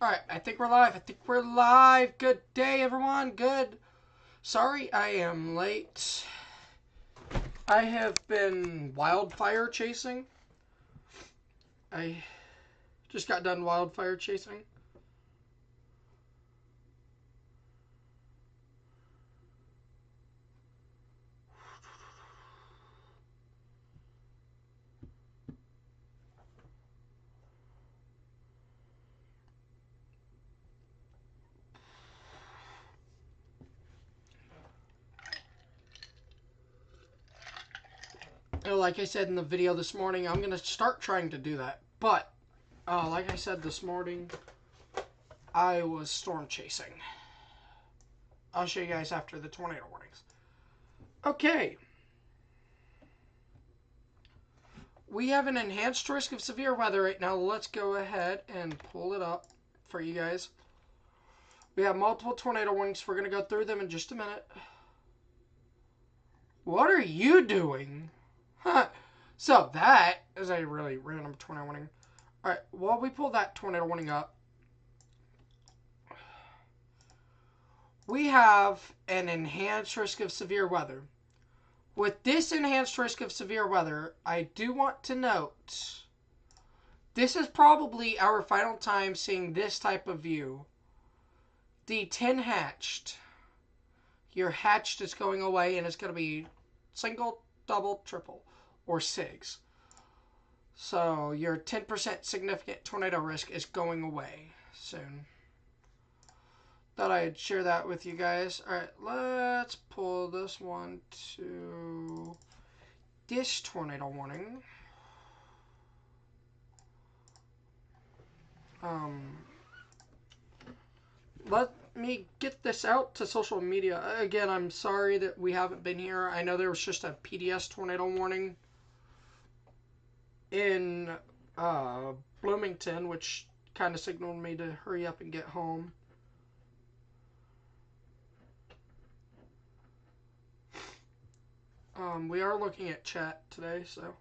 Alright, I think we're live. I think we're live. Good day, everyone. Good. Sorry I am late. I have been wildfire chasing. I just got done wildfire chasing. Like I said in the video this morning, I'm going to start trying to do that. But, like I said this morning, I was storm chasing. I'll show you guys after the tornado warnings. Okay. We have an enhanced risk of severe weather right now. Let's go ahead and pull it up for you guys. We have multiple tornado warnings. We're going to go through them in just a minute. What are you doing? Huh. So that is a really random tornado warning. Alright, while we pull that tornado warning up, we have an enhanced risk of severe weather. With this enhanced risk of severe weather, I do want to note, this is probably our final time seeing this type of view. The 10 hatched. Your hatched is going away and it's going to be single, double, triple, or SIGs. So your 10% significant tornado risk is going away soon. Thought I'd share that with you guys. Alright, let's pull this one to this tornado warning. Let me get this out to social media. Again, I'm sorry that we haven't been here. I know there was just a PDS tornado warning in Bloomington, which kind of signaled me to hurry up and get home. We are looking at chat today, so.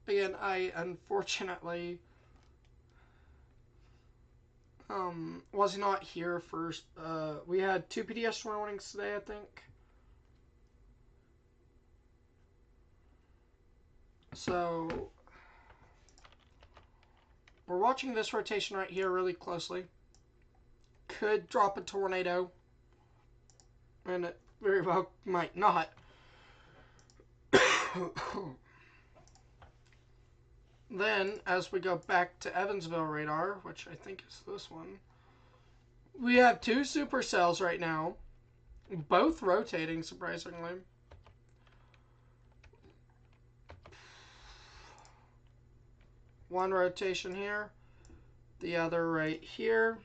Again, I unfortunately was not here first. We had 2 PDS tornado warnings today, I think. So we're watching this rotation right here really closely. Could drop a tornado, and it very well might not. Then, as we go back to Evansville radar, which I think is this one, we have 2 supercells right now, both rotating, surprisingly. One rotation here, the other right here.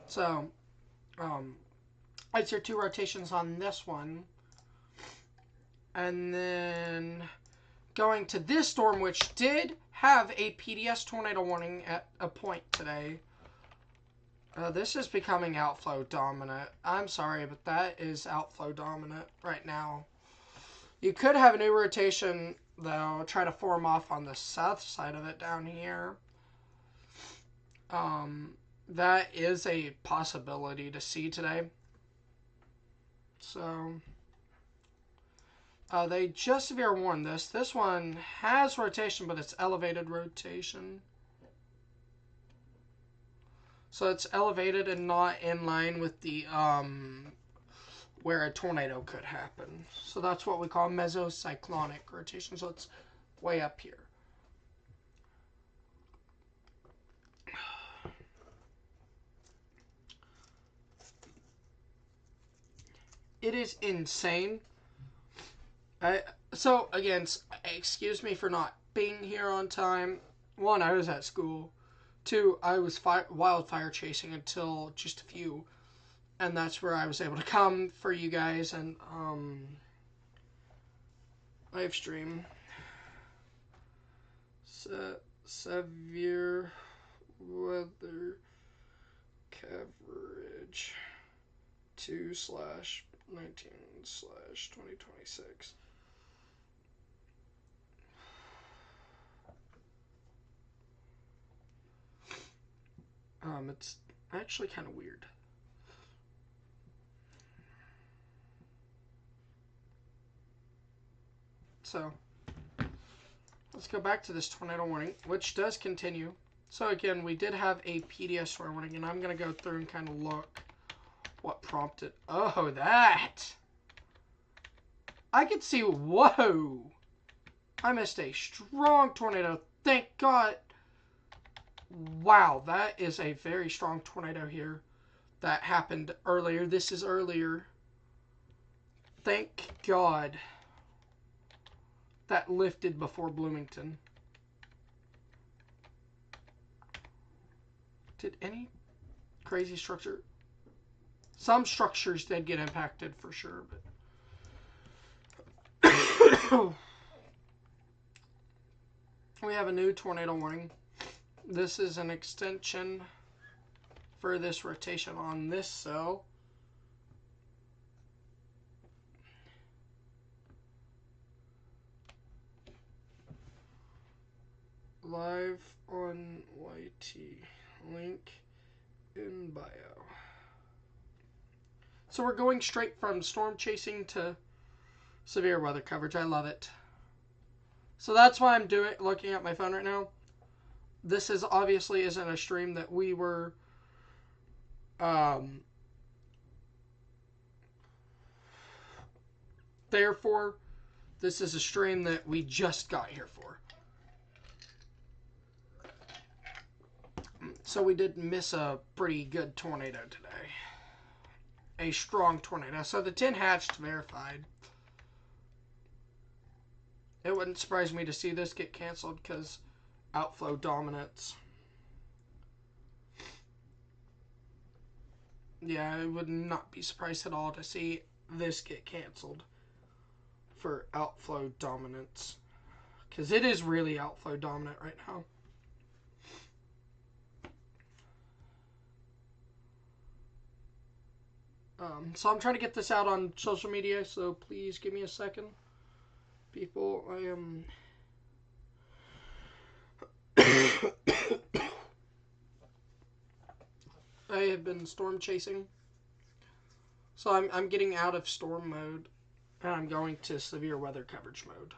So, I'd say 2 rotations on this one. And then going to this storm, which did have a PDS tornado warning at a point today. This is becoming outflow dominant. I'm sorry, but that is outflow dominant right now. You could have a new rotation, though, try to form off on the south side of it down here. That is a possibility to see today. So, they just severe warned this. This one has rotation, but it's elevated rotation. So it's elevated and not in line with the, where a tornado could happen. So that's what we call mesocyclonic rotation. So it's way up here. It is insane. So, again, excuse me for not being here on time. 1, I was at school. 2, I was wildfire chasing until just a few And that's where I was able to come for you guys and live stream. Severe weather coverage 2/19/2026. It's actually kind of weird. So, let's go back to this tornado warning, which does continue. So again, we did have a PDS storm warning, and I'm going to go through and kind of look what prompted. Oh, that! I could see, whoa! I missed a strong tornado, thank God! Wow, that is a very strong tornado here that happened earlier. This is earlier. Thank God that lifted before Bloomington. Did any crazy structure? Some structures did get impacted for sure, but we have a new tornado warning. This is an extension for this rotation on this cell. Live on YT. Link in bio. So we're going straight from storm chasing to severe weather coverage. I love it. So that's why I'm looking at my phone right now. This is obviously isn't a stream that we were there for. This is a stream that we just got here for. So we did miss a pretty good tornado today. A strong tornado. So the 10 hatched verified. It wouldn't surprise me to see this get canceled because outflow dominance. Yeah, I would not be surprised at all to see this get canceled for outflow dominance. Because it is really outflow dominant right now. So I'm trying to get this out on social media, so please give me a second. People, I am... I have been storm chasing. So I'm getting out of storm mode, and I'm going to severe weather coverage mode.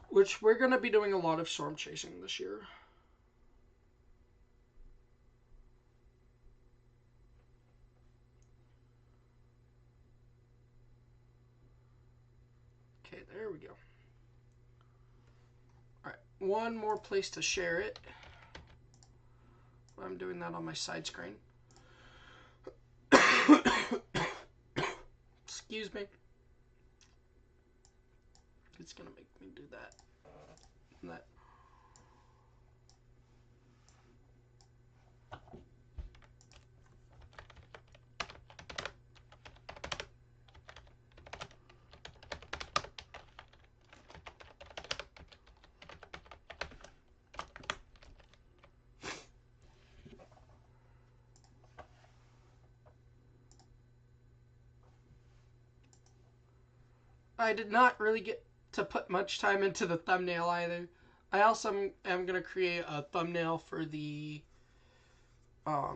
Which we're going to be doing a lot of storm chasing this year. Okay, there we go. Alright, one more place to share it. I'm doing that on my side screen. Excuse me. It's going to make me do that. And that. I did not really get to put much time into the thumbnail either. I also am going to create a thumbnail for the I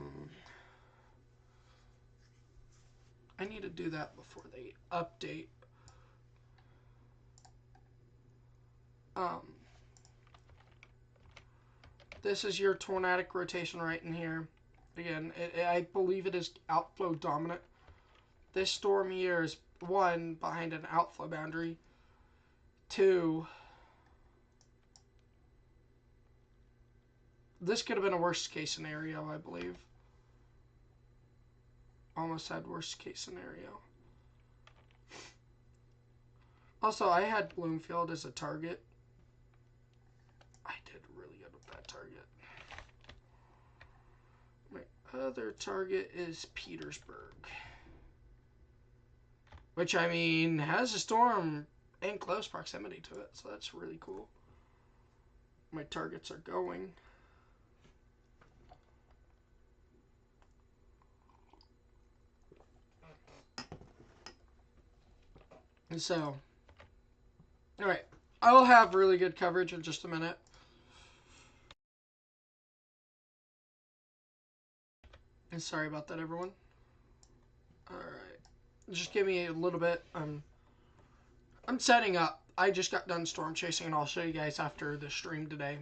need to do that before they update. This is your tornadic rotation right in here. Again, I believe it is outflow dominant. This storm here is 1, behind an outflow boundary. 2, this could have been a worst case scenario, I believe. Almost had worst case scenario. Also, I had Bloomfield as a target. I did really good with that target. My other target is Petersburg. Which, I mean, has a storm in close proximity to it. So that's really cool. My targets are going. And so, alright. I will have really good coverage in just a minute. And sorry about that, everyone. Alright. Just give me a little bit. I'm setting up. I just got done storm chasing, and I'll show you guys after the stream today.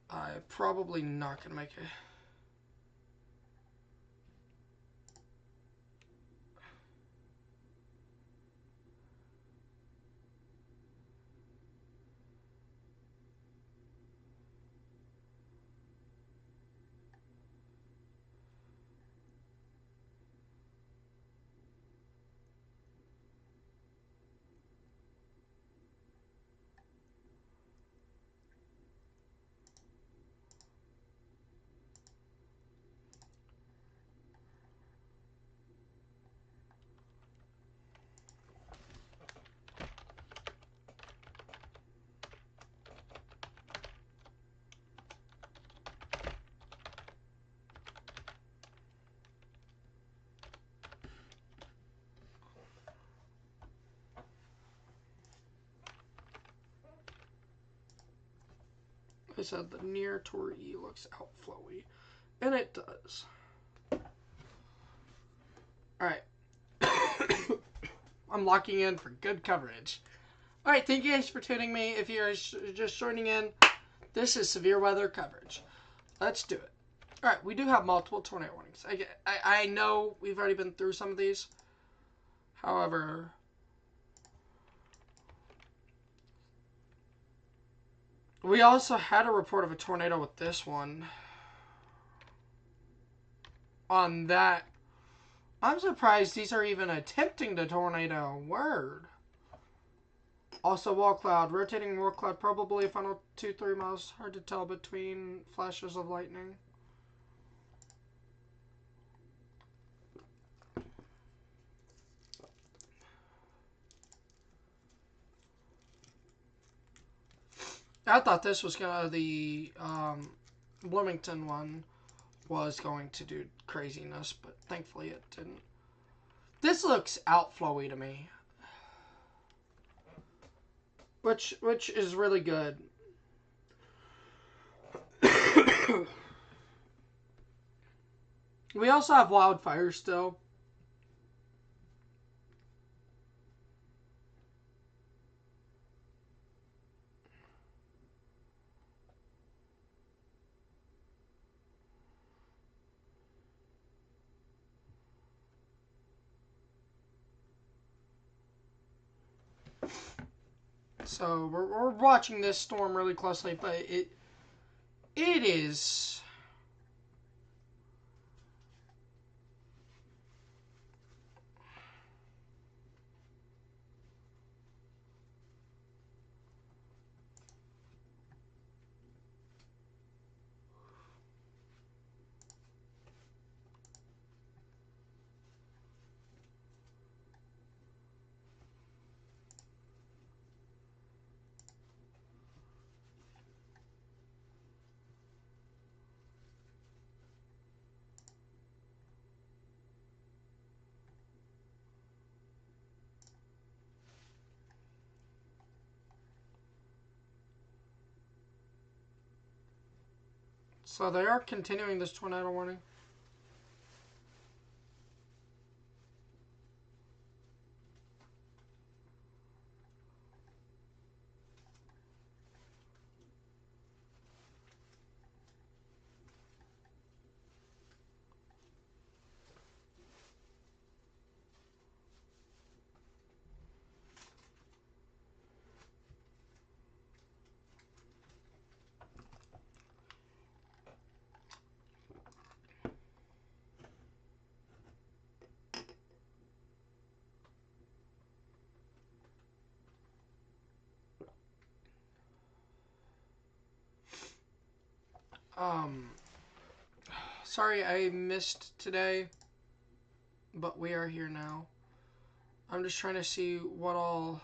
I'm probably not going to make it. I said the near toward E looks outflowy. And it does. Alright. I'm locking in for good coverage. Alright, thank you guys for tuning me. If you're just joining in, this is severe weather coverage. Let's do it. Alright, we do have multiple tornado warnings. I know we've already been through some of these. However, we also had a report of a tornado with this one. On that, I'm surprised these are even attempting the tornado. Word. Also, wall cloud. Rotating wall cloud, probably a final 2-3 miles. Hard to tell between flashes of lightning. I thought this was gonna, the Bloomington one was going to do craziness, but thankfully it didn't. This looks outflowy to me. Which is really good. We also have wildfires still. So we're watching this storm really closely, but it is. So they are continuing this tornado warning. Um, sorry I missed today, but we are here now. I'm just trying to see what all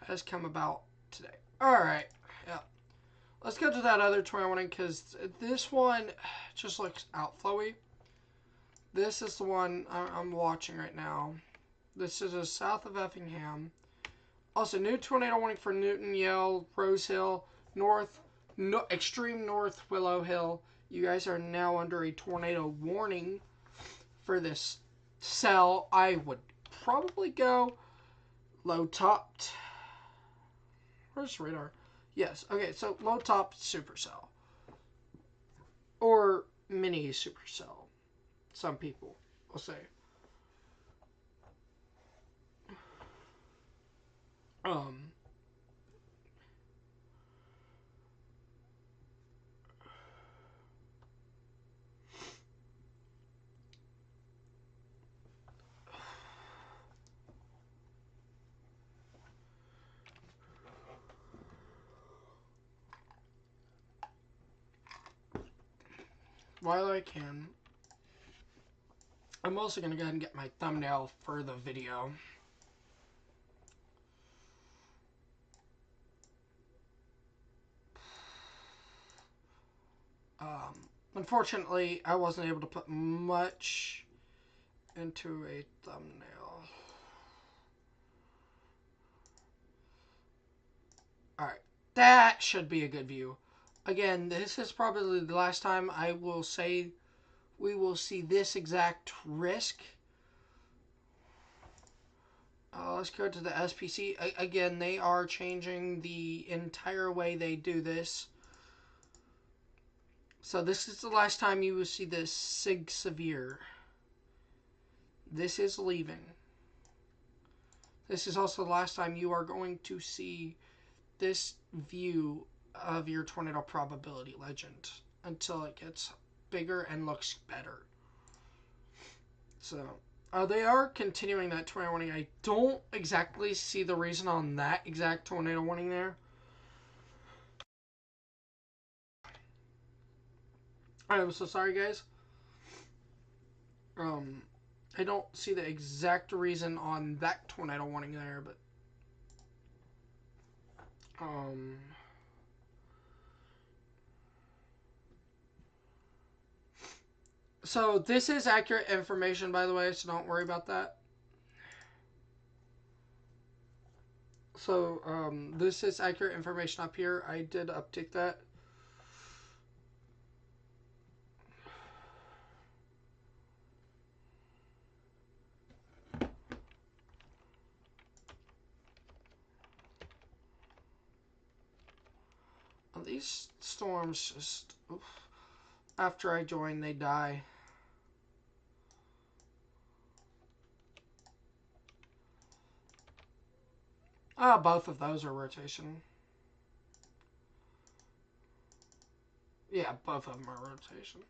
has come about today. Alright, yeah. Let's go to that other tornado warning, because this one just looks outflowy. This is the one I'm watching right now. This is a south of Effingham. Also, new tornado warning for Newton, Yale, Rose Hill, extreme north Willow Hill. You guys are now under a tornado warning for this cell. I would probably go low topped. Where's the radar? Yes. Okay, so low top supercell. Or mini supercell. Some people will say. While I can, I'm also going to go ahead and get my thumbnail for the video. Unfortunately, I wasn't able to put much into a thumbnail. Alright, that should be a good view. Again, this is probably the last time I will say we will see this exact risk. Let's go to the SPC. Again, they are changing the entire way they do this. So this is the last time you will see this SIG severe. This is leaving. This is also the last time you are going to see this view of your tornado probability legend until it gets bigger and looks better. So they are continuing that tornado warning. I don't exactly see the reason on that exact tornado warning there. I'm so sorry, guys. I don't see the exact reason on that tornado warning there, but so this is accurate information, by the way, so don't worry about that. So this is accurate information up here. I did update that. These storms just, oof, after I join, they die. Both of those are rotation. Yeah, both of them are rotation.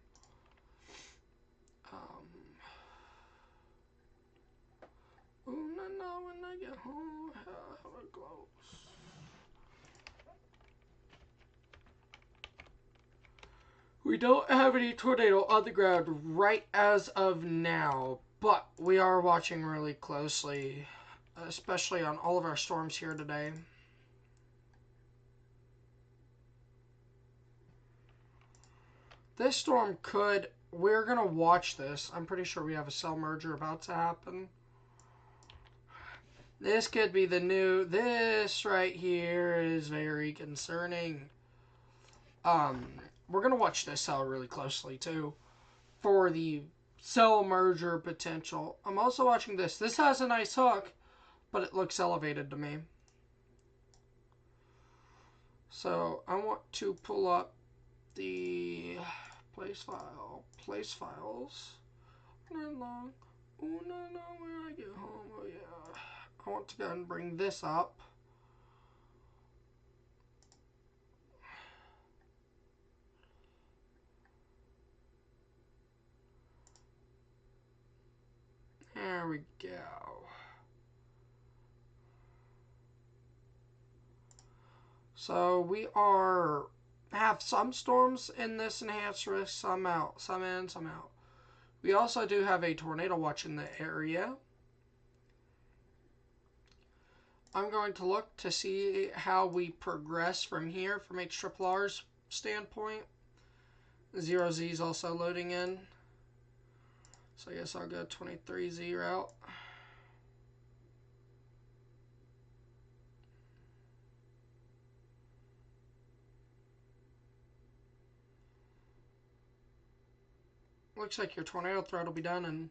Ooh, no, when I get home, how it glows. We don't have any tornado on the ground right as of now, but we are watching really closely, especially on all of our storms here today. This storm could, we're going to watch this. I'm pretty sure we have a cell merger about to happen. This could be the new, this right here is very concerning. We're going to watch this cell really closely too for the cell merger potential. I'm also watching this. This has a nice hook, but it looks elevated to me. So I want to pull up the place files. Not long. Oh, no, when I get home. Oh, yeah. I want to go and bring this up. There we go. So we are have some storms in this enhanced risk, some out, some in, some out. We also do have a tornado watch in the area. I'm going to look to see how we progress from here from HRRR's standpoint. 0Z is also loading in. So I guess I'll go 23Z route. Looks like your tornado threat will be done in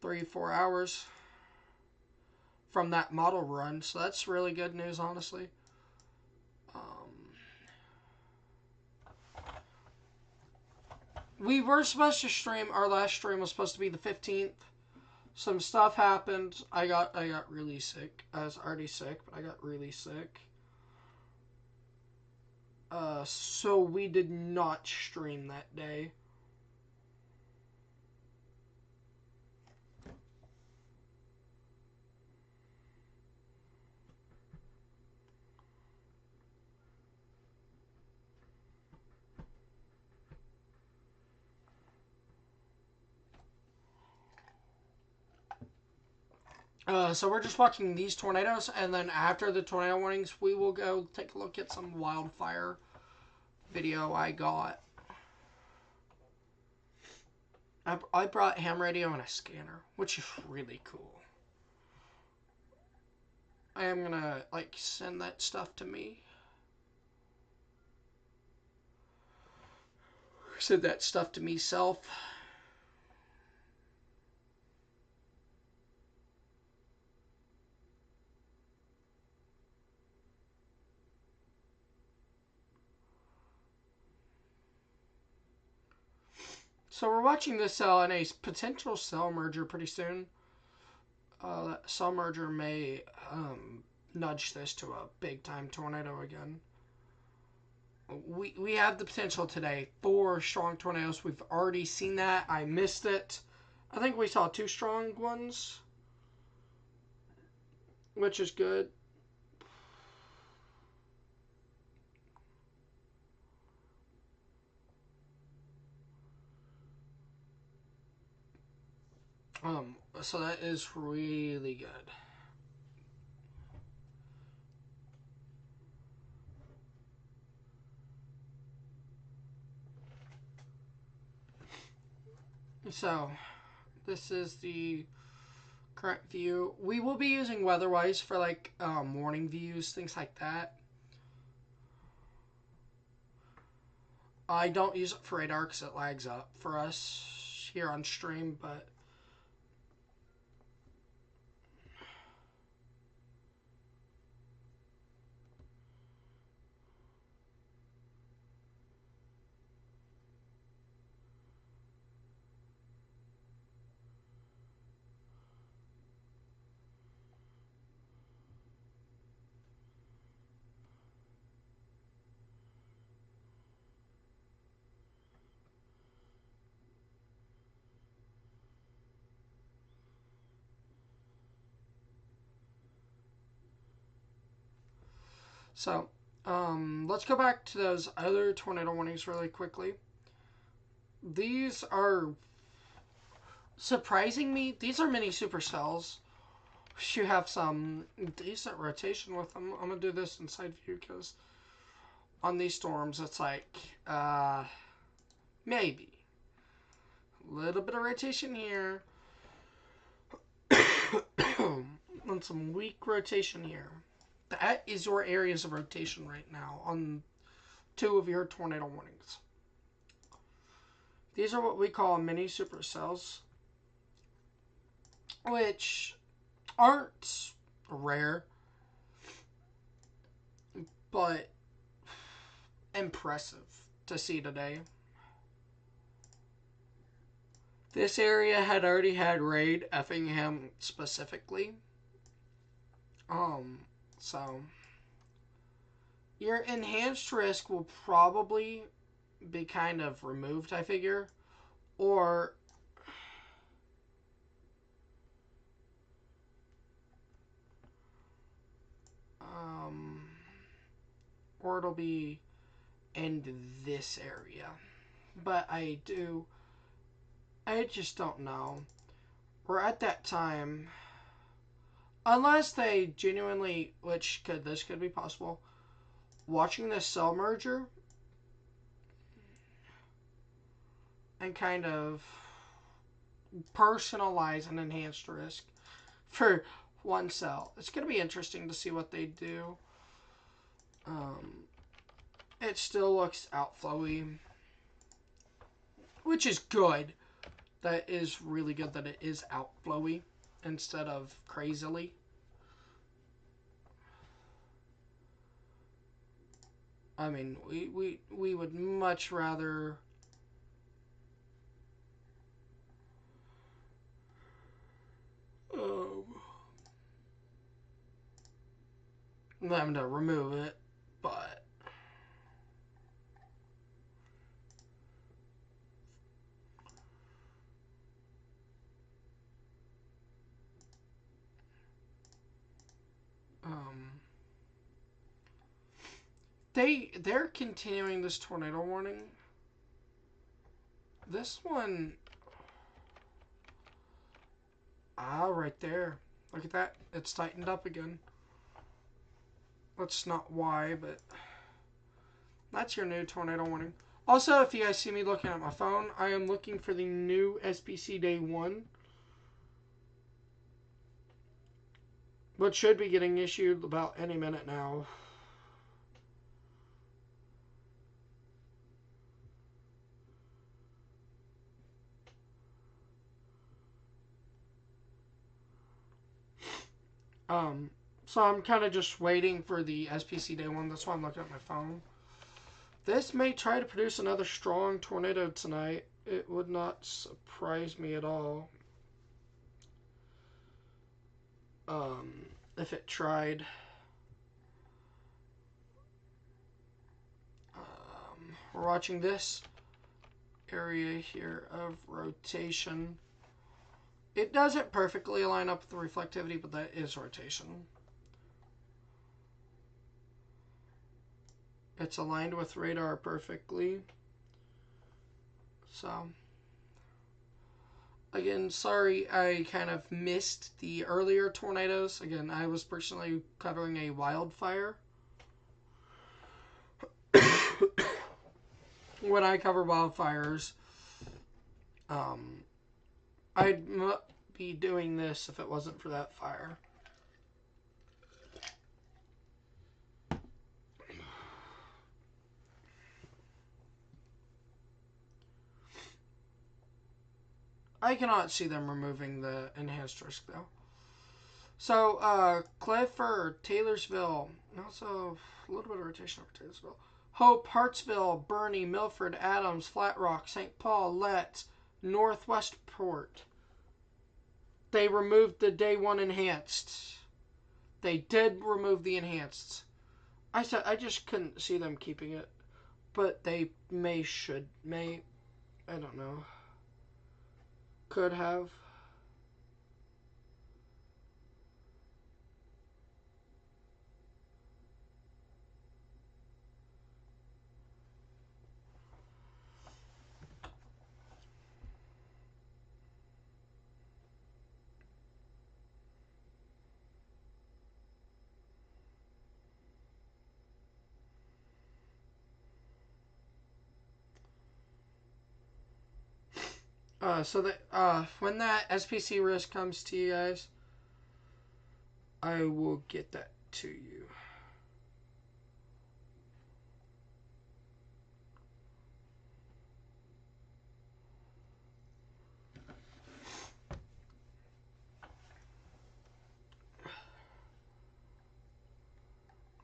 3-4 hours from that model run. So that's really good news, honestly. We were supposed to stream. Our last stream was supposed to be the 15th. Some stuff happened. I got really sick. I was already sick, but I got really sick. So we did not stream that day. So we're just watching these tornadoes, and then after the tornado warnings, we will go take a look at some wildfire video I got. I brought ham radio and a scanner, which is really cool. I am gonna, like, send that stuff to me. Send that stuff to me self. So we're watching this cell in a potential cell merger pretty soon. That cell merger may nudge this to a big time tornado again. We have the potential today for strong tornadoes. We've already seen that. I missed it. I think we saw 2 strong ones, which is good. So that is really good. So, this is the current view. We will be using Weatherwise for, like, morning views, things like that. I don't use it for radar because it lags up for us here on stream, but so, let's go back to those other tornado warnings really quickly. These are surprising me. These are mini supercells. You have some decent rotation with them. I'm gonna do this in side view because on these storms it's like maybe a little bit of rotation here and some weak rotation here. That is your areas of rotation right now on 2 of your tornado warnings. These are what we call mini supercells, which aren't rare, but impressive to see today. This area had already had raid, Effingham specifically. So your enhanced risk will probably be kind of removed, I figure, or it'll be in this area. But I just don't know. We're at that time, unless they genuinely, this could be possible, watching this cell merger and kind of personalize an enhanced risk for one cell. It's going to be interesting to see what they do. It still looks outflowy, which is good. That is really good that it is outflowy instead of crazily. I mean, we would much rather them to remove it, but they're continuing this tornado warning. This one, right there. Look at that. It's tightened up again. That's not why, but that's your new tornado warning. Also, if you guys see me looking at my phone, I am looking for the new SPC Day 1, which should be getting issued about any minute now. So I'm kind of just waiting for the SPC Day 1. That's why I'm looking at my phone. This may try to produce another strong tornado tonight. It would not surprise me at all. If it tried. We're watching this area here of rotation. It doesn't perfectly line up with the reflectivity, but that is rotation. It's aligned with radar perfectly. So, again, sorry I kind of missed the earlier tornadoes. Again, I was personally covering a wildfire. When I cover wildfires, I'd be doing this if it wasn't for that fire. I cannot see them removing the enhanced risk, though. So, Clifford, Taylorsville, also a little bit of rotation over Taylorsville. Hope, Hartsville, Bernie, Milford, Adams, Flat Rock, St. Paul, Letts, Northwestport. They removed the Day 1 enhanced. They did remove the enhanced. I just couldn't see them keeping it. But they may, I don't know. Could have. When that SPC risk comes to you guys, I will get that to you.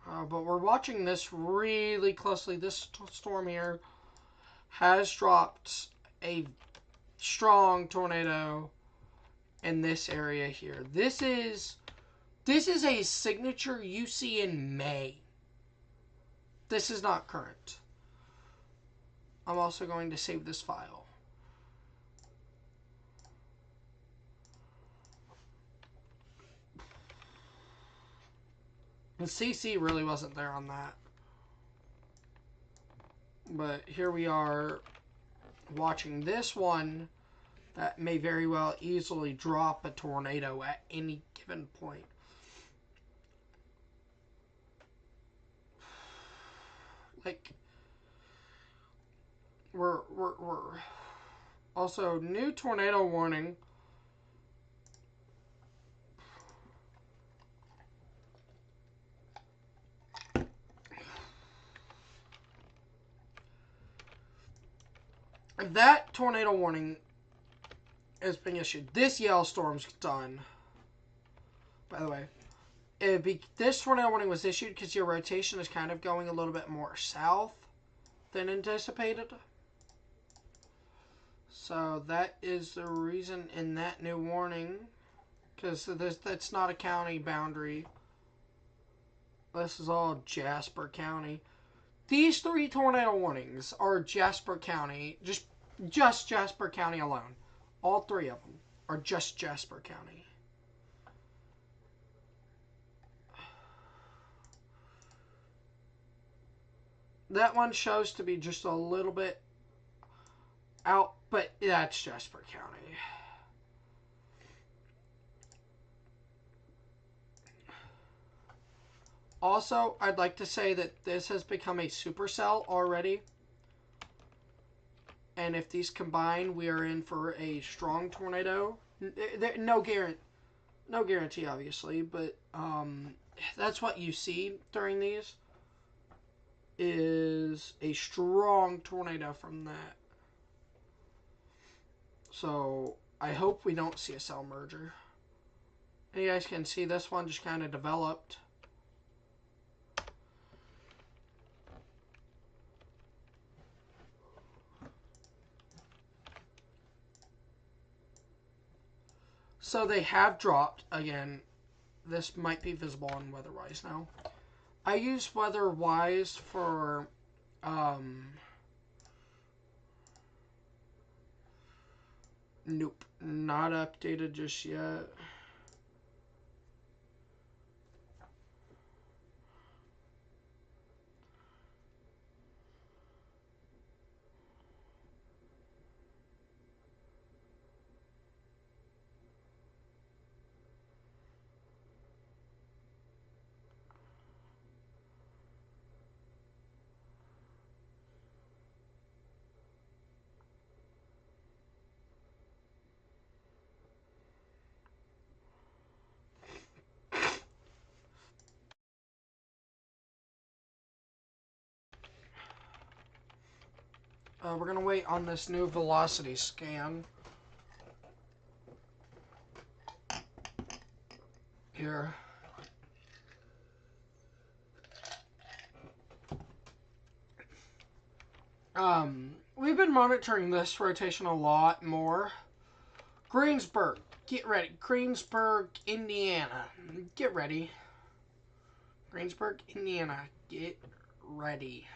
But we're watching this really closely. This storm here has dropped a strong tornado in this area here. This is a signature you see in May. This is not current. I'm also going to save this file. And CC really wasn't there on that. But here we are watching this one that may very well easily drop a tornado at any given point. Like, we're also new tornado warning. That tornado warning is being issued. This Yale storm's done. By the way, this tornado warning was issued because your rotation is kind of going a little bit more south than anticipated. So that is the reason in that new warning, because that's not a county boundary. This is all Jasper County. These 3 tornado warnings are Jasper County, just Jasper County alone. All 3 of them are just Jasper County. That one shows to be just a little bit out, but that's Jasper County. Also, I'd like to say that this has become a supercell already. And if these combine, we are in for a strong tornado. No guarantee, obviously, but that's what you see during these, is a strong tornado from that. So I hope we don't see a cell merger. And you guys can see this one just kind of developed. So they have dropped again. This might be visible on WeatherWise now. I use WeatherWise for nope, not updated just yet. We're going to wait on this new velocity scan. Here. We've been monitoring this rotation a lot more. Greensburg, get ready. Greensburg, Indiana, get ready. Greensburg, Indiana, get ready.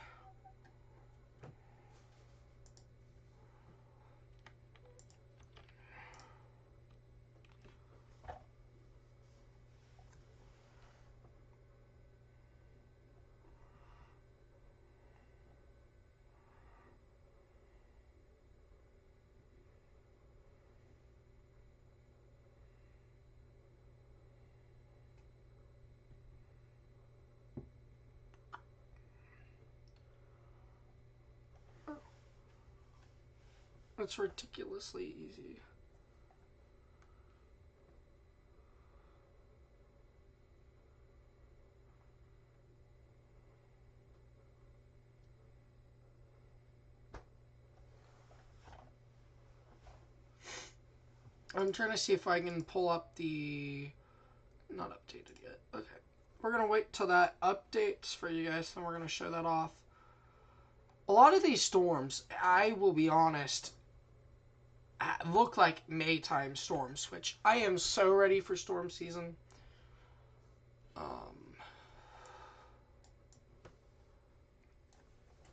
It's ridiculously easy. I'm trying to see if I can pull up the... Not updated yet. Okay. We're going to wait till that updates for you guys, and we're going to show that off. A lot of these storms, I will be honest, look like Maytime storms, which I am so ready for storm season.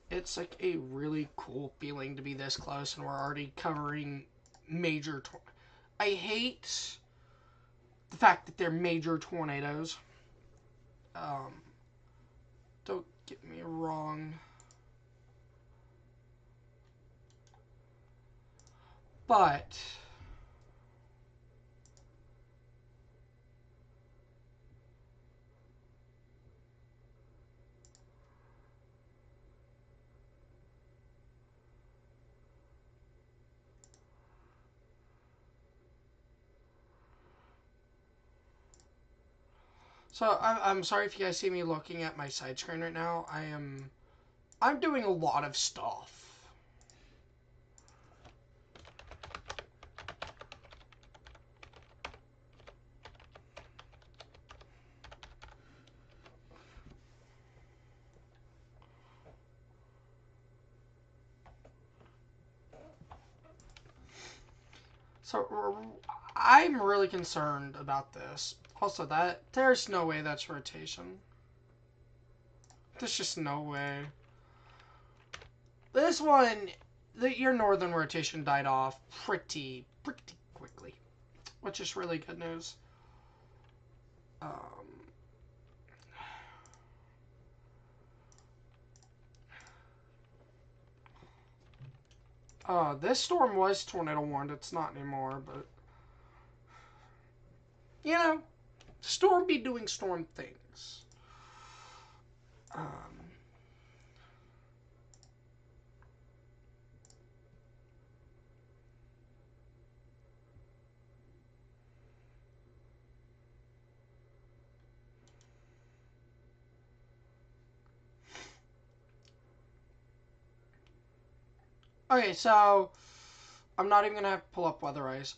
It's like a really cool feeling to be this close, and we're already covering major... I hate the fact that they're major tornadoes. Don't get me wrong. But so I'm sorry if you guys see me looking at my side screen right now. I'm doing a lot of stuff. So I'm really concerned about this. Also, that there's no way that's rotation. There's just no way. This one, your northern rotation died off pretty quickly, which is really good news. This storm was tornado warned. It's not anymore, but you know, storm be doing storm things. Okay, so I'm not even gonna have to pull up weather eyes.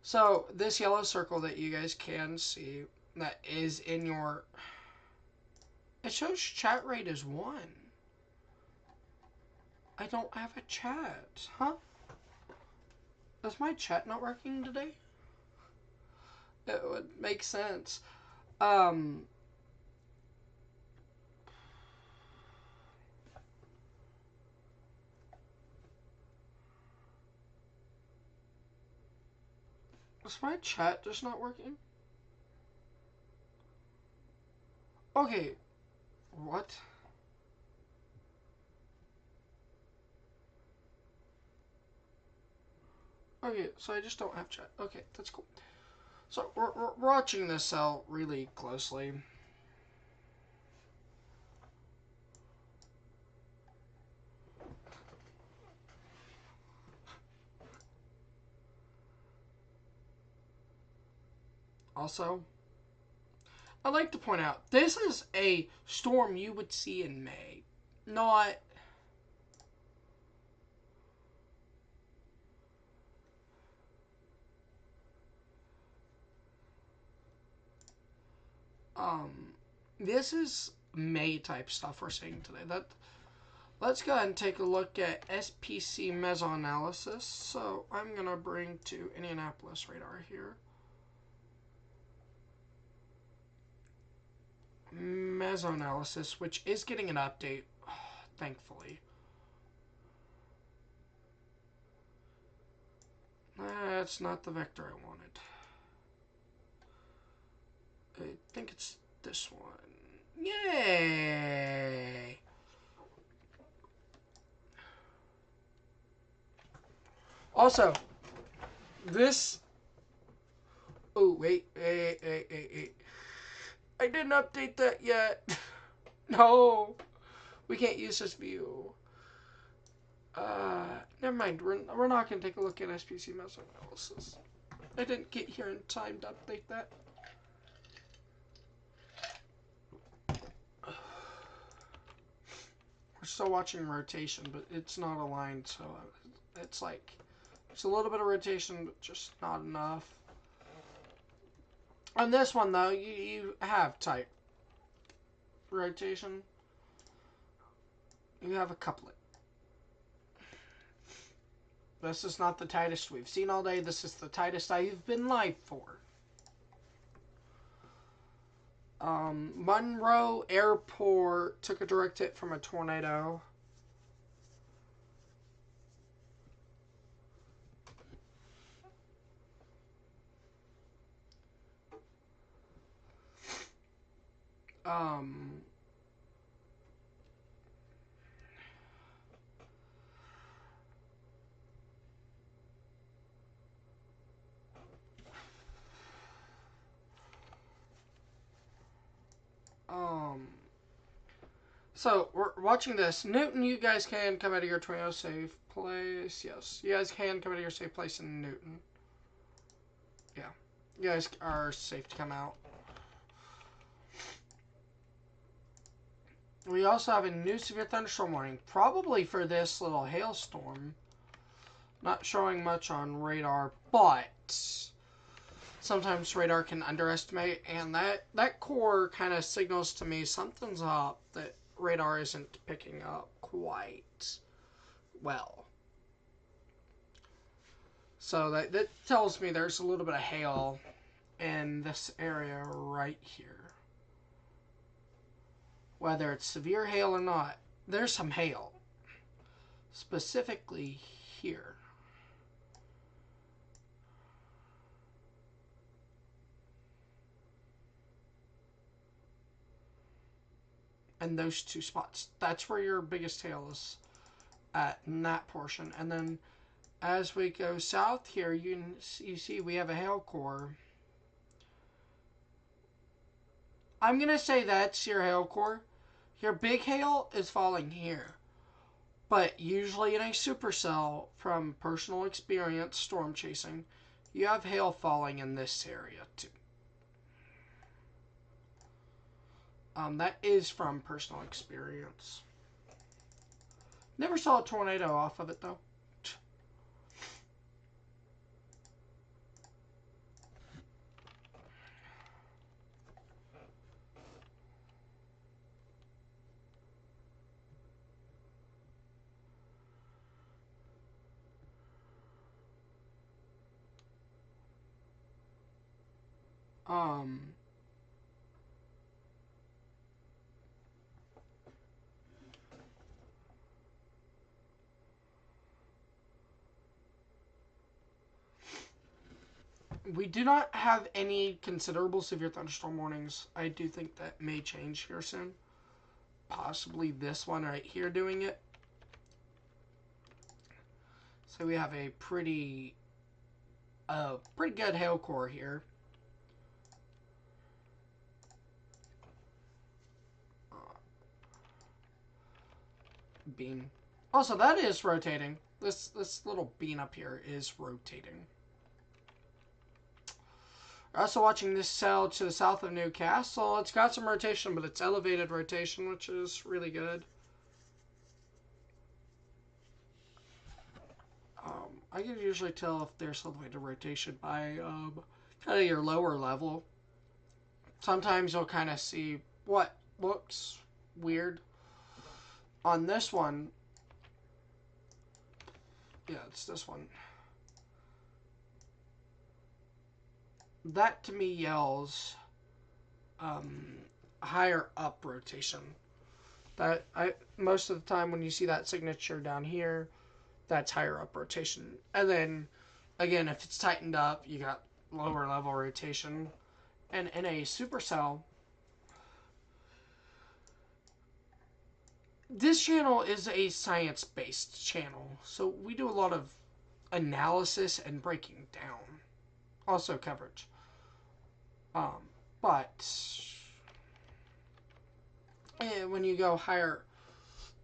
So this yellow circle that you guys can see that is in your, it shows chat rate is 1. I don't have a chat, huh? Is my chat not working today? It would make sense. Is my chat just not working? Okay, what? Okay, so I just don't have chat. Okay, that's cool. So we're watching this cell really closely. Also, I'd like to point out, this is a storm you would see in May, not this is May type stuff we're seeing today. Let's go ahead and take a look at SPC mesoanalysis. So I'm gonna bring to Indianapolis radar here. Mesoanalysis, which is getting an update, thankfully. That's not the vector I wanted. I think it's this one. Yay! Also, this... Oh, wait. I didn't update that yet. No. We can't use this view. Never mind. We're not going to take a look at SPC mesoanalysis. I didn't get here in time to update that. We're still watching rotation, but it's not aligned, so it's like... It's a little bit of rotation, but just not enough. On this one, though, you have tight rotation. You have a couplet. This is not the tightest we've seen all day. This is the tightest I've been live for. Monroe Airport took a direct hit from a tornado. So, we're watching this. Newton, you guys can come out of your tornado safe place. Yes, you guys can come out of your safe place in Newton. Yeah, you guys are safe to come out. We also have a new severe thunderstorm warning, probably for this little hailstorm. Not showing much on radar, but sometimes radar can underestimate, and that core kind of signals to me something's up that radar isn't picking up quite well. So that tells me there's a little bit of hail in this area right here. Whether it's severe hail or not, there's some hail. Specifically here. And those two spots. That's where your biggest hail is at, in that portion. And then as we go south here, you see we have a hail core. I'm going to say that's your hail core. Your big hail is falling here. But usually in a supercell, from personal experience storm chasing, you have hail falling in this area too. That is from personal experience. Never saw a tornado off of it though. We do not have any considerable severe thunderstorm warnings. I do think that may change here soon. Possibly this one right here doing it. So we have a pretty good hail core here. Bean. Also, that is rotating. This little bean up here is rotating. We're also watching this cell to the south of Newcastle. It's got some rotation, but it's elevated rotation, which is really good. I can usually tell if there's elevated rotation by kind of your lower level. Sometimes you'll kind of see what looks weird. On this one, yeah, it's this one. That to me yells higher up rotation. That most of the time when you see that signature down here, that's higher up rotation. And then again, if it's tightened up, you got lower level rotation. And in a supercell, this channel is a science-based channel, so we do a lot of analysis and breaking down. Also coverage. But when you go higher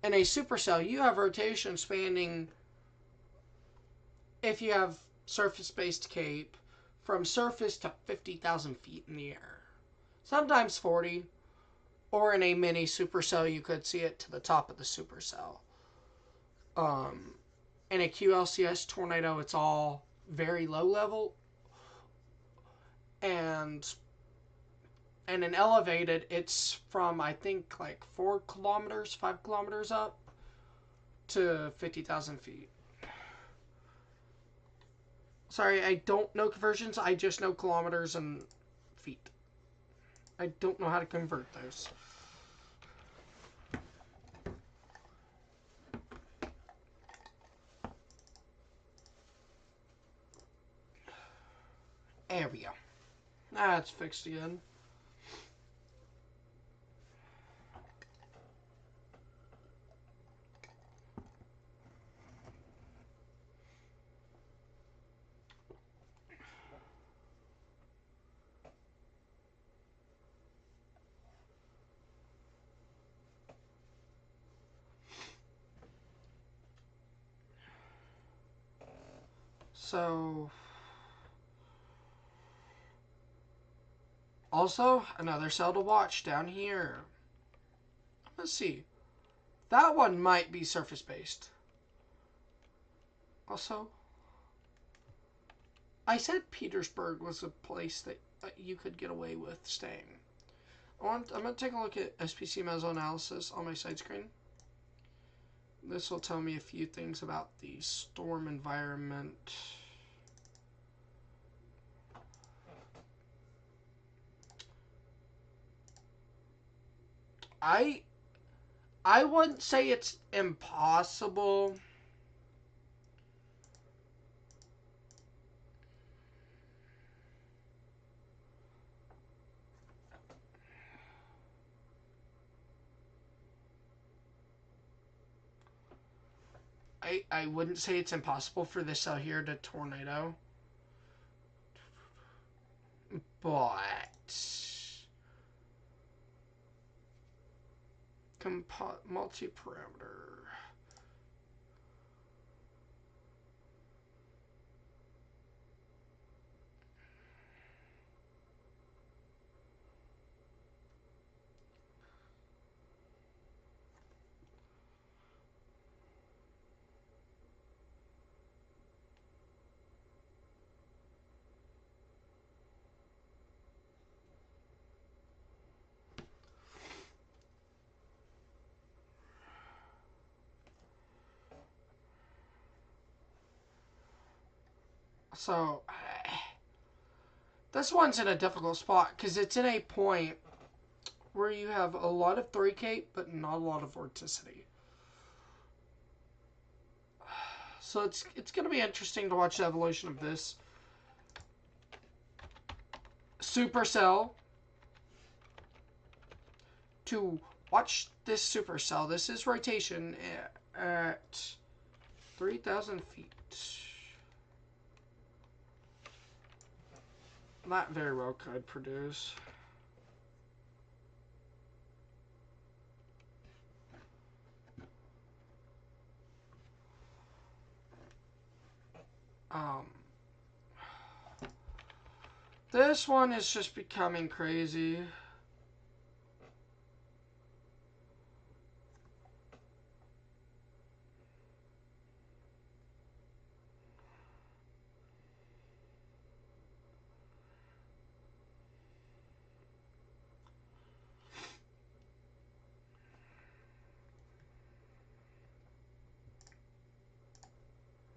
in a supercell, you have rotation spanning, if you have surface-based cape, from surface to 50,000 feet in the air. Sometimes 40. Or in a mini supercell, you could see it to the top of the supercell. In a QLCS tornado, it's all very low level. And an elevated, it's from, I think, like 4 kilometers, 5 kilometers up to 50,000 feet. Sorry, I don't know conversions. I just know kilometers and feet. I don't know how to convert those. There we go. That's fixed again. So, also, another cell to watch down here. Let's see. That one might be surface-based. Also, I said Petersburg was a place that you could get away with staying. I'm going to take a look at SPC mesoanalysis on my side screen. This will tell me a few things about the storm environment. I wouldn't say it's impossible. I wouldn't say it's impossible for this cell here to tornado. But multi-parameter. So, this one's in a difficult spot because it's in a point where you have a lot of 3K but not a lot of vorticity. So it's going to be interesting to watch the evolution of this supercell to watch this supercell. This is rotation at 3,000 feet. That very well could produce. This one is just becoming crazy.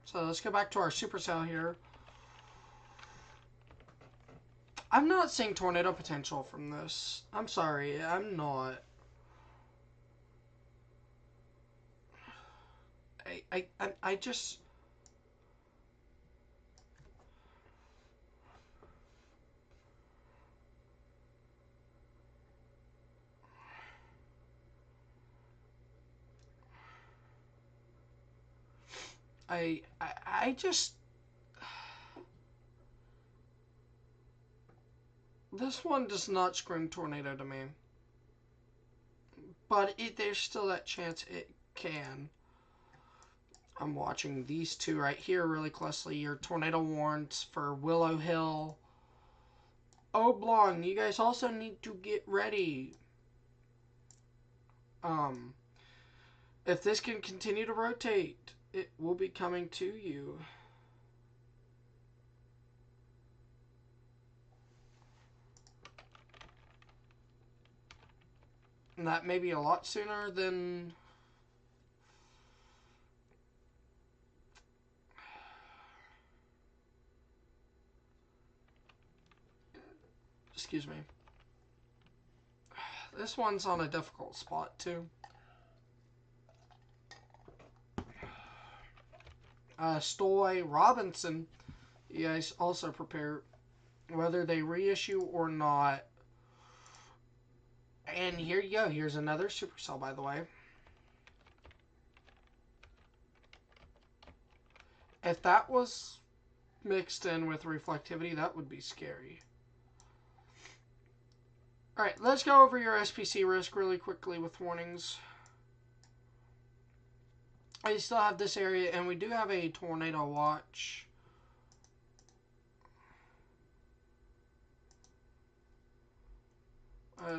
So let's go back to our supercell here. I'm not seeing tornado potential from this. I'm sorry, I'm not. I just... I just... This one does not scream tornado to me. But there's still that chance it can. I'm watching these two right here really closely. Your tornado warrants for Willow Hill. Oblong, you guys also need to get ready. If this can continue to rotate, it will be coming to you. And that may be a lot sooner than... Excuse me. This one's on a difficult spot, too. Stoy, Robinson, you guys also prepare whether they reissue or not. And here you go. Here's another supercell, by the way. If that was mixed in with reflectivity, that would be scary. Alright, let's go over your SPC risk really quickly with warnings. I still have this area, and we do have a tornado watch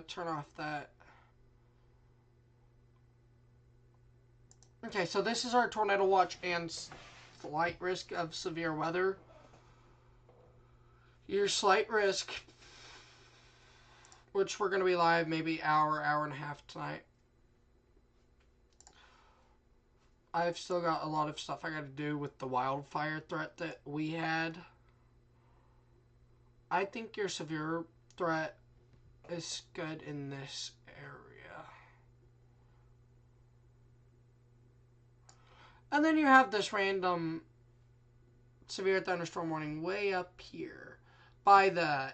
Turn off that. Okay, so this is our tornado watch and slight risk of severe weather. Your slight risk, which we're going to be live maybe hour and a half tonight. I've still got a lot of stuff I got to do with the wildfire threat that we had. I think your severe threat is good in this area. And then you have this random severe thunderstorm warning way up here by the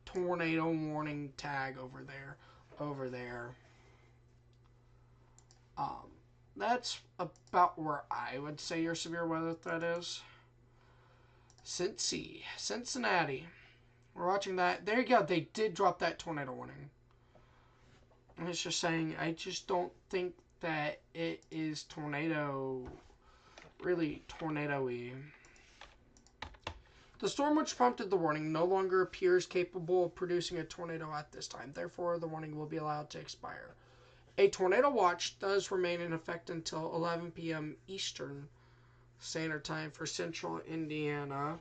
tornado warning tag over there. That's about where I would say your severe weather threat is. Cincinnati. We're watching that. There you go. They did drop that tornado warning. And it's just saying, I just don't think that it is really tornado-y. The storm which prompted the warning no longer appears capable of producing a tornado at this time. Therefore, the warning will be allowed to expire. A tornado watch does remain in effect until 11 p.m. Eastern Standard Time for central Indiana.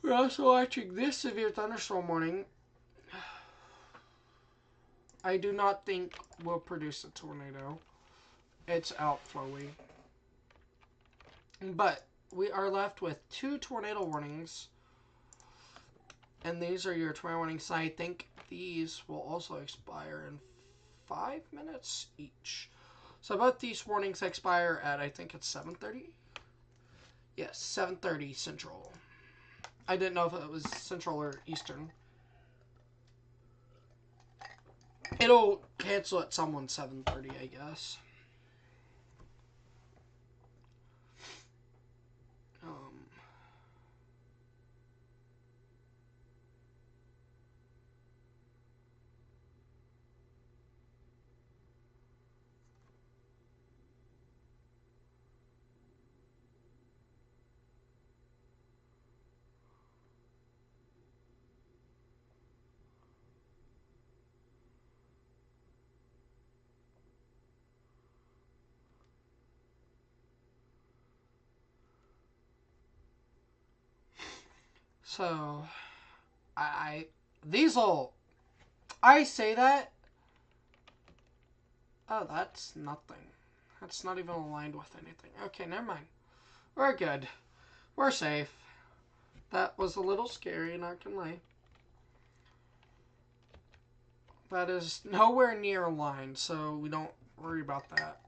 We're also watching this severe thunderstorm warning. I do not think will produce a tornado. It's outflowy. But we are left with 2 tornado warnings. And these are your tornado warnings. I think these will also expire in 5 minutes each. So both these warnings expire at, I think it's 7:30? Yes, 7:30 Central. I didn't know if it was Central or Eastern. It'll cancel at someone 7:30, I guess. So, I say that. Oh, that's nothing. That's not even aligned with anything. Okay, never mind. We're good. We're safe. That was a little scary, not gonna lie. That is nowhere near aligned, so we don't worry about that.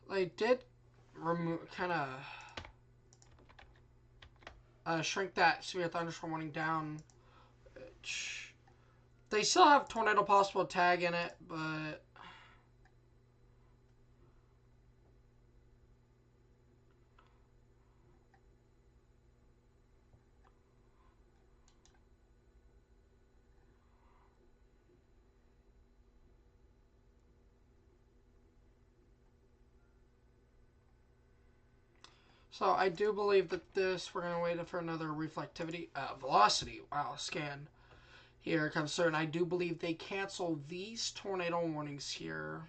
They did shrink that severe thunderstorm warning down. Which they still have tornado possible tag in it, but so I do believe that we're going to wait for another reflectivity, velocity, scan. Here comes certain. I do believe they cancel these tornado warnings here.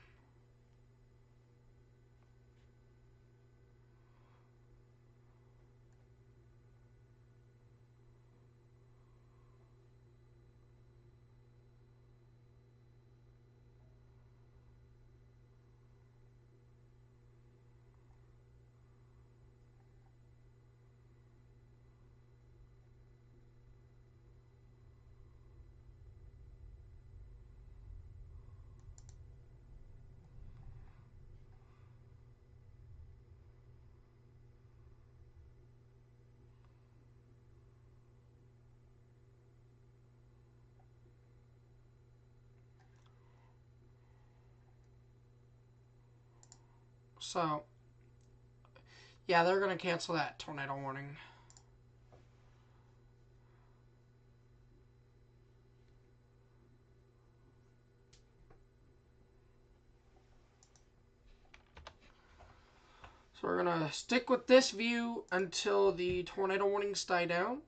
So, yeah, they're going to cancel that tornado warning. So we're going to stick with this view until the tornado warnings die down.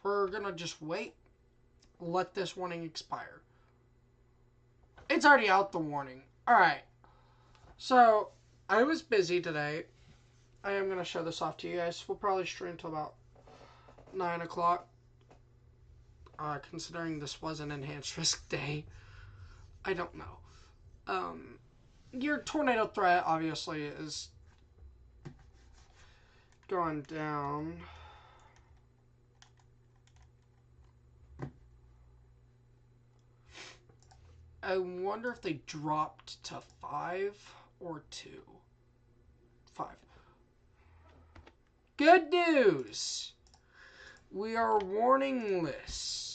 We're going to just wait. Let this warning expire. It's already out, the warning. Alright. So, I was busy today. I am going to show this off to you guys. We'll probably stream until about 9 o'clock. Considering this was an enhanced risk day. I don't know. Your tornado threat, obviously, is going down. I wonder if they dropped to 5 or 2. 5. Good news! We are warningless.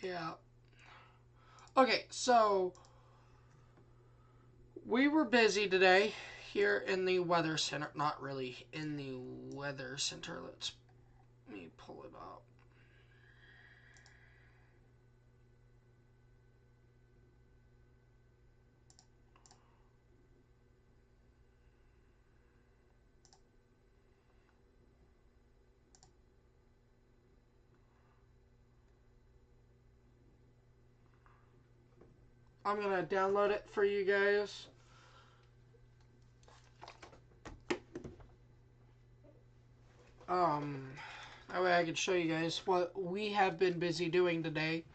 Yeah. Okay, so we were busy today here in the weather center. Not really in the weather center. Let me pull it up. I'm going to download it for you guys. That way I can show you guys what we have been busy doing today.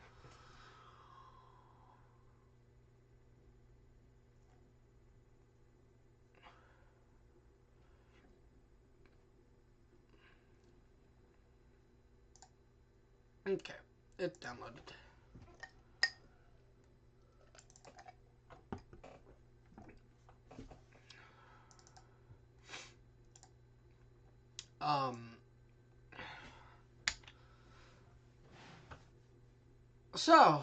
Okay, it downloaded. So,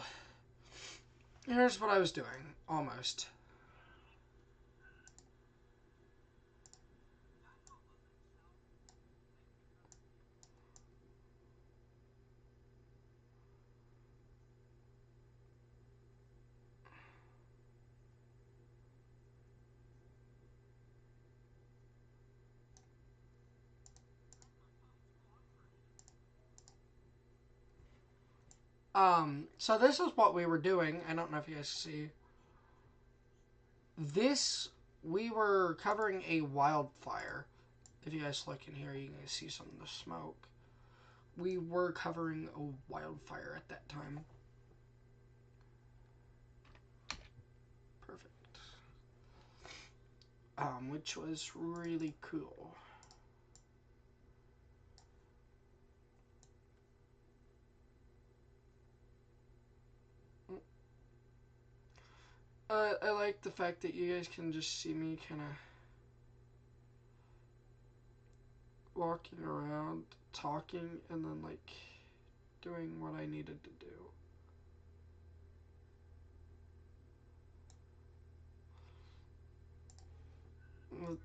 here's what I was doing, almost. So this is what we were doing. I don't know if you guys see. This, we were covering a wildfire. If you guys look in here, you can see some of the smoke. We were covering a wildfire at that time. which was really cool. I like the fact that you guys can just see me kind of walking around, talking, and then like doing what I needed to do.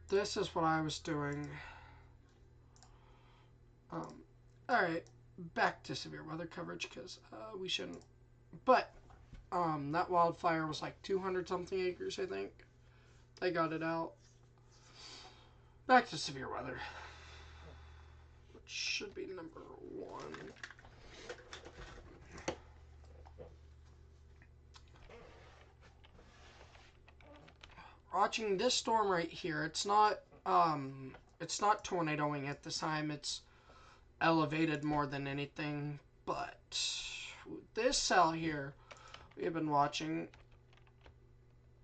This is what I was doing. Alright, back to severe weather coverage, because we shouldn't. But, that wildfire was like 200 something acres, I think. They got it out. Back to severe weather, which should be number 1. Watching this storm right here, it's not tornadoing at this time. It's elevated more than anything. But this cell here we have been watching,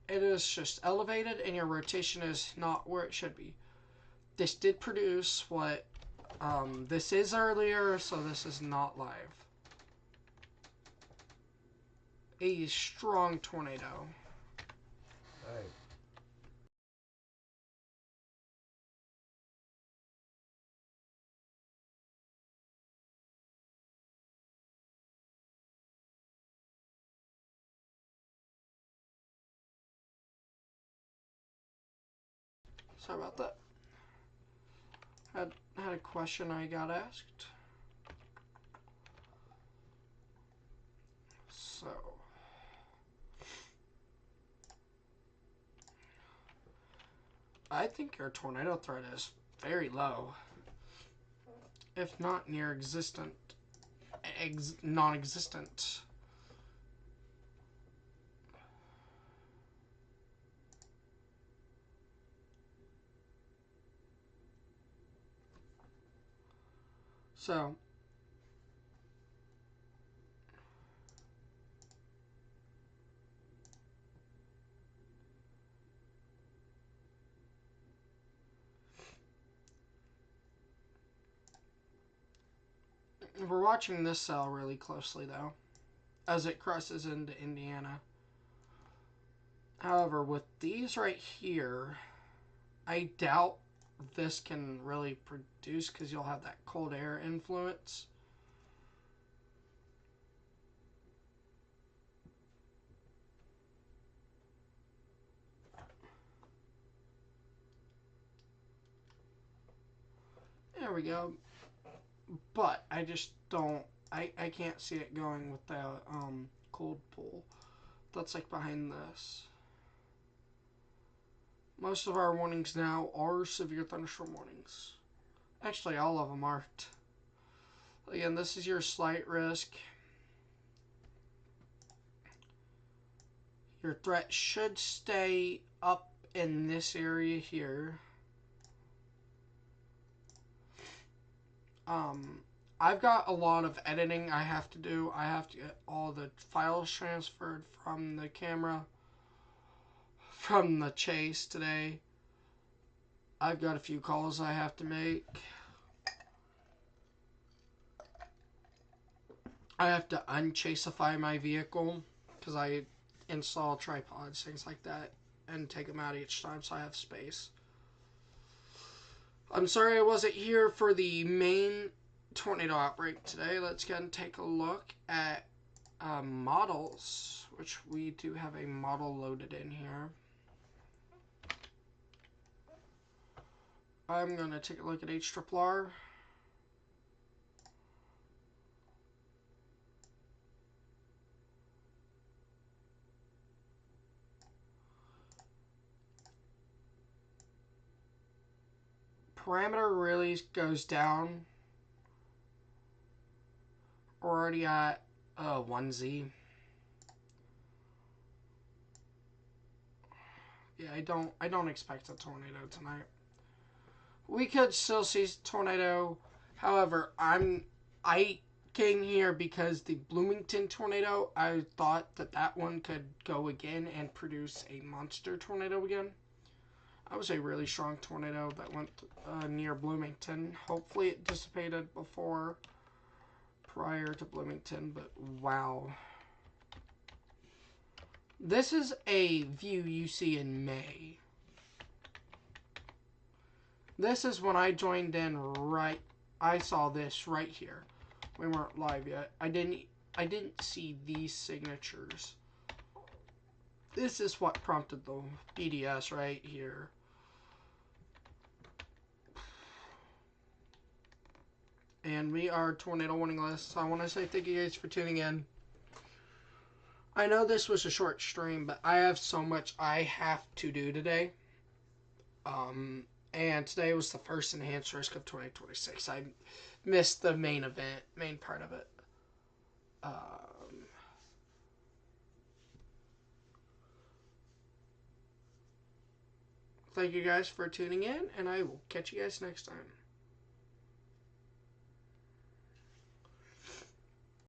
it is just elevated, and your rotation is not where it should be. This did produce what this is earlier, so this is not live. A strong tornado. Hey. Sorry about that. Had a question I got asked. So I think your tornado threat is very low, if not near existent, non-existent. So we're watching this cell really closely, though, as it crosses into Indiana. However, with these right here, I doubt this can really produce, because you'll have that cold air influence. There we go. But I just don't, I can't see it going with the cold pool that's like behind this. Most of our warnings now are severe thunderstorm warnings. Actually, all of them aren't. Again, this is your slight risk. Your threat should stay up in this area here. I've got a lot of editing I have to do. I have to get all the files transferred from the camera, from the chase today. I've got a few calls I have to make. I have to unchaseify my vehicle, because I install tripods, things like that, and take them out each time so I have space. I'm sorry I wasn't here for the main tornado outbreak today. Let's go and take a look at models, which we do have a model loaded in here. I'm going to take a look at HRRR. Parameter really goes down. We're already at 1Z. Yeah, I don't expect a tornado tonight. We could still see tornado. However, I came here because the Bloomington tornado, I thought that one could go again and produce a monster tornado again. That was a really strong tornado that went near Bloomington. Hopefully it dissipated prior to Bloomington, but wow. This is a view you see in May. This is when I joined in I saw this right here. We weren't live yet. I didn't see these signatures. This is what prompted the BDS right here. And we are tornado warning list. So I want to say thank you guys for tuning in. I know this was a short stream, but I have so much I have to do today. And today was the first enhanced risk of 2026. I missed the main part of it. Thank you guys for tuning in, and I will catch you guys next time.